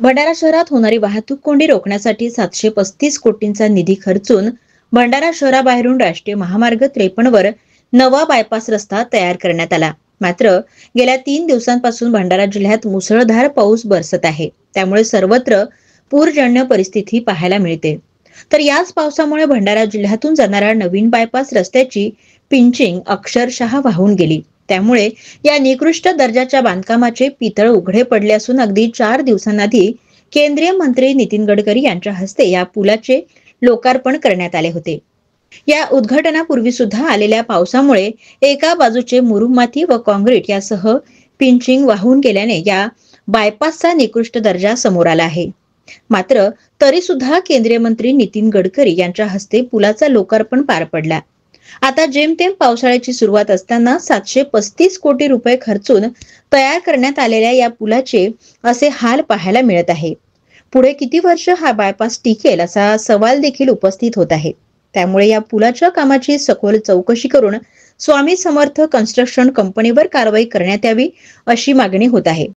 भंडारा शहरात होणारी वाहतूक कोंडी रोखण्यासाठी 735 कोटींचा निधी खर्चून भंडारा शहराबाहेरून राष्ट्रीय महामार्ग 53 वर नवा बायपास रस्ता तयार करण्यात आला. मात्र गेल्या 3 दिवसांपासून भंडारा जिल्ह्यात मुसळधार पाऊस बरसत आहे. त्यामुळे सर्वत्र पूरजन्य परिस्थिती पाहायला मिळते. तर याच पावसामुळे भंडारा जिल्ह्यातून जाणाऱ्या नवीन बायपास रस्त्याची पिंचिंग अक्षरशः वाहून गेली. त्यामुळे या निकृष्ट दर्जाच्या बांधकामाचे पितळ उघडे पडले असून अगदी 4 दिवसांआधी केंद्रीय मंत्री नितीन गडकरी यांच्या हस्ते या पुलाचे लोकार्पण करण्यात आले होते. या उद्घाटनापूर्वी सुद्धा आलेल्या पावसामुळे एका बाजूचे मुरुम माती व काँक्रीट यासह पिंचिंग वाहून गेल्याने या बायपासचा निकृष्ट दर्जा समोर आला आहे. मात्र तरी सुद्धा केंद्रीय मंत्री नितीन गडकरी यांच्या हस्ते पुलाचा लोकार्पण पार पडला. आता जेमतेम पावसाळ्याची सुरुवात असताना 735 कोटी रुपये खर्चून तयार करण्यात आलेल्या या पुलाचे असे हाल पाहायला मिळत आहे. पुढे किती वर्ष हा बायपास टिकेल असा सवाल देखील उपस्थित होत आहे. त्यामुळे या पुलाच्या कामाची सखोल चौकशी करून स्वामी समर्थ कन्स्ट्रक्शन कंपनीवर कारवाई करण्यात यावी अशी मागणी होत आहे.